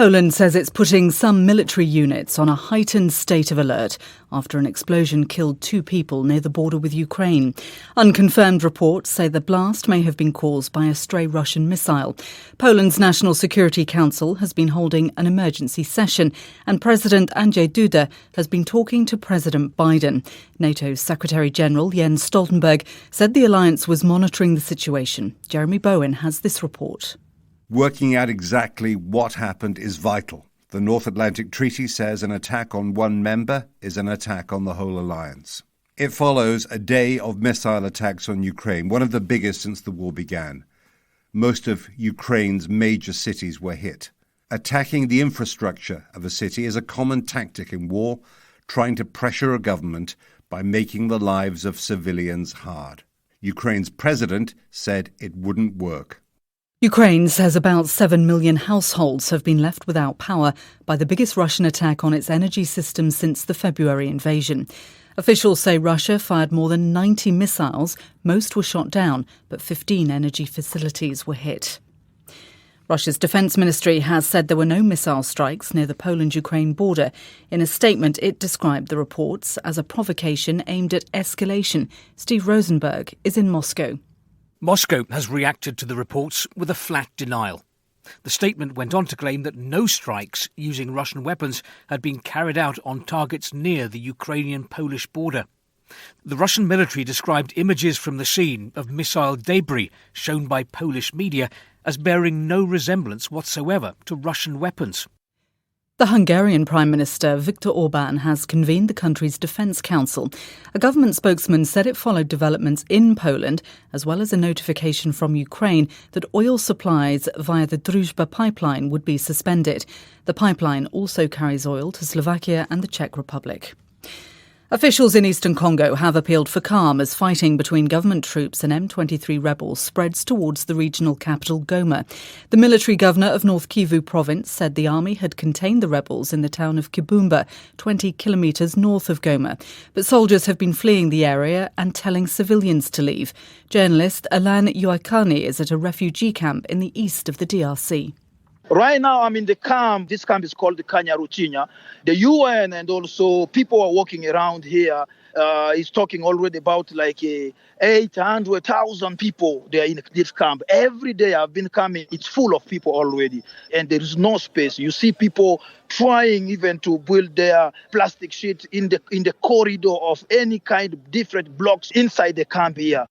Poland says it's putting some military units on a heightened state of alert after an explosion killed 2 people near the border with Ukraine. Unconfirmed reports say the blast may have been caused by a stray Russian missile. Poland's National Security Council has been holding an emergency session, and President Andrzej Duda has been talking to President Biden. NATO's Secretary-General Jens Stoltenberg said the alliance was monitoring the situation. Jeremy Bowen has this report. Working out exactly what happened is vital. The North Atlantic Treaty says an attack on one member is an attack on the whole alliance. It follows a day of missile attacks on Ukraine, one of the biggest since the war began. Most of Ukraine's major cities were hit. Attacking the infrastructure of a city is a common tactic in war, trying to pressure a government by making the lives of civilians hard. Ukraine's president said it wouldn't work. Ukraine says about 7 million households have been left without power by the biggest Russian attack on its energy system since the February invasion. Officials say Russia fired more than 90 missiles. Most were shot down, but 15 energy facilities were hit. Russia's defence ministry has said there were no missile strikes near the Poland-Ukraine border. In a statement, it described the reports as a provocation aimed at escalation. Steve Rosenberg is in Moscow. Moscow has reacted to the reports with a flat denial. The statement went on to claim that no strikes using Russian weapons had been carried out on targets near the Ukrainian-Polish border. The Russian military described images from the scene of missile debris shown by Polish media as bearing no resemblance whatsoever to Russian weapons. The Hungarian Prime Minister Viktor Orbán has convened the country's Defence Council. A government spokesman said it followed developments in Poland, as well as a notification from Ukraine that oil supplies via the Druzhba pipeline would be suspended. The pipeline also carries oil to Slovakia and the Czech Republic. Officials in eastern Congo have appealed for calm as fighting between government troops and M23 rebels spreads towards the regional capital Goma. The military governor of North Kivu province said the army had contained the rebels in the town of Kibumba, 20 kilometres north of Goma. But soldiers have been fleeing the area and telling civilians to leave. Journalist Alan Yoakani is at a refugee camp in the east of the DRC. Right now, I'm in the camp. This camp is called the Kanyaruchinya. The UN and also people are walking around here. Is talking already about like 800,000 people. They are in this camp. Every day I've been coming. It's full of people already. And there is no space. You see people trying even to build their plastic sheet in the corridor of any kind of different blocks inside the camp here.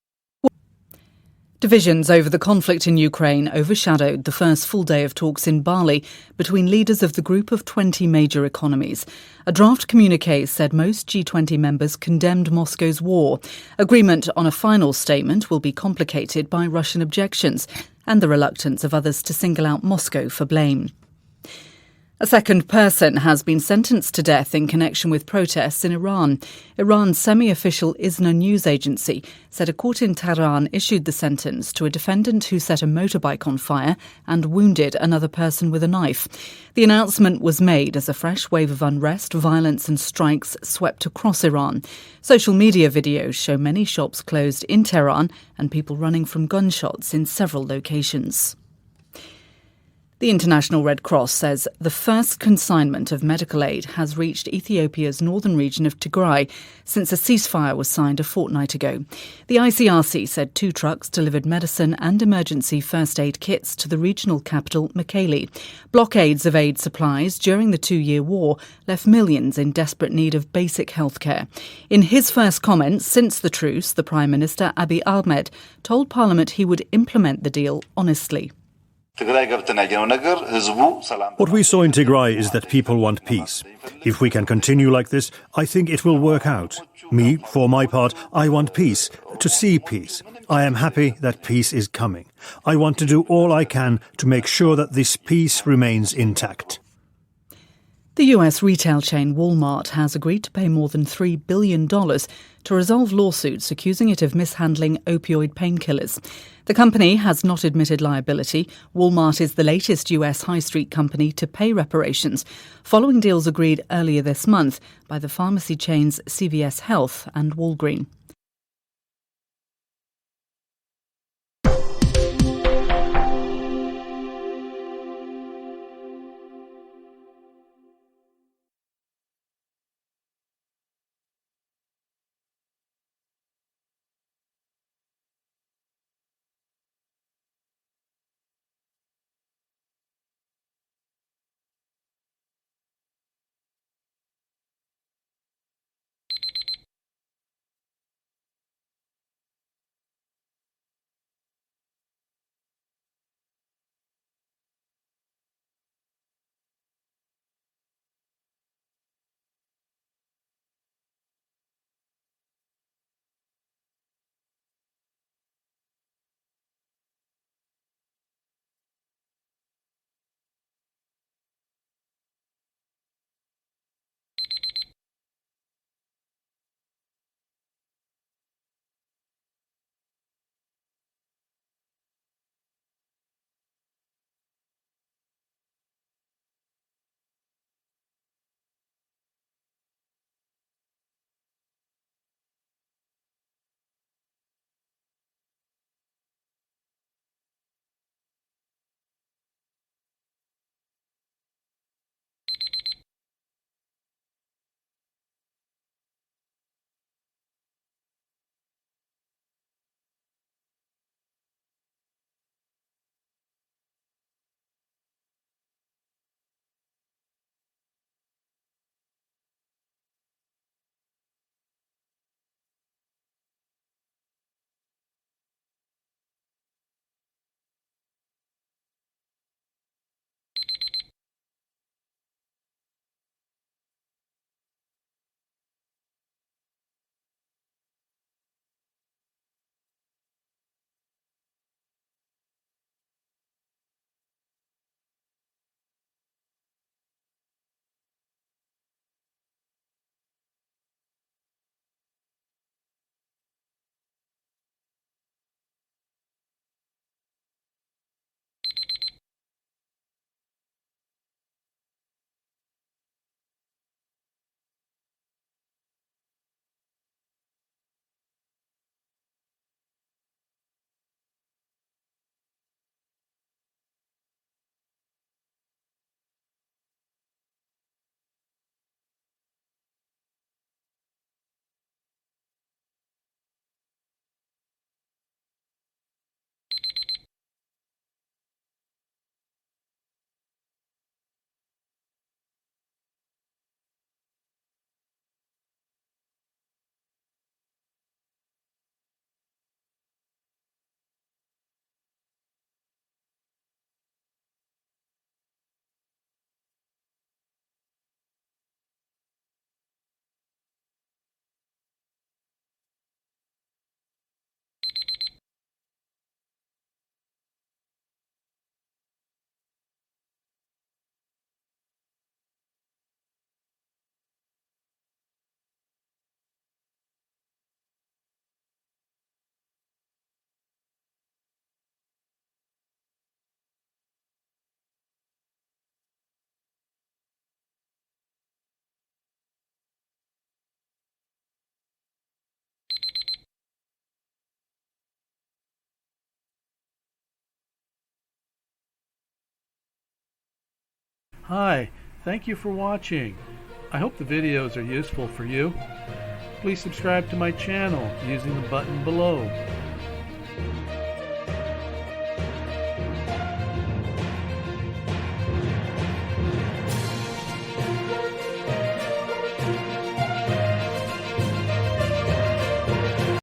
Divisions over the conflict in Ukraine overshadowed the first full day of talks in Bali between leaders of the group of 20 major economies. A draft communiqué said most G20 members condemned Moscow's war. Agreement on a final statement will be complicated by Russian objections and the reluctance of others to single out Moscow for blame. A second person has been sentenced to death in connection with protests in Iran. Iran's semi-official ISNA news agency said a court in Tehran issued the sentence to a defendant who set a motorbike on fire and wounded another person with a knife. The announcement was made as a fresh wave of unrest, violence and strikes swept across Iran. Social media videos show many shops closed in Tehran and people running from gunshots in several locations. The International Red Cross says the first consignment of medical aid has reached Ethiopia's northern region of Tigray since a ceasefire was signed a fortnight ago. The ICRC said 2 trucks delivered medicine and emergency first aid kits to the regional capital, Mekelle. Blockades of aid supplies during the 2-year war left millions in desperate need of basic health care. In his first comments since the truce, the Prime Minister, Abiy Ahmed, told Parliament he would implement the deal honestly. What we saw in Tigray is that people want peace. If we can continue like this, I think it will work out. Me, for my part, I want peace, to see peace. I am happy that peace is coming. I want to do all I can to make sure that this peace remains intact. The US retail chain Walmart has agreed to pay more than $3 billion to resolve lawsuits accusing it of mishandling opioid painkillers. The company has not admitted liability. Walmart is the latest US high street company to pay reparations, following deals agreed earlier this month by the pharmacy chains CVS Health and Walgreens. Hi, thank you for watching. I hope the videos are useful for you. Please subscribe to my channel using the button below.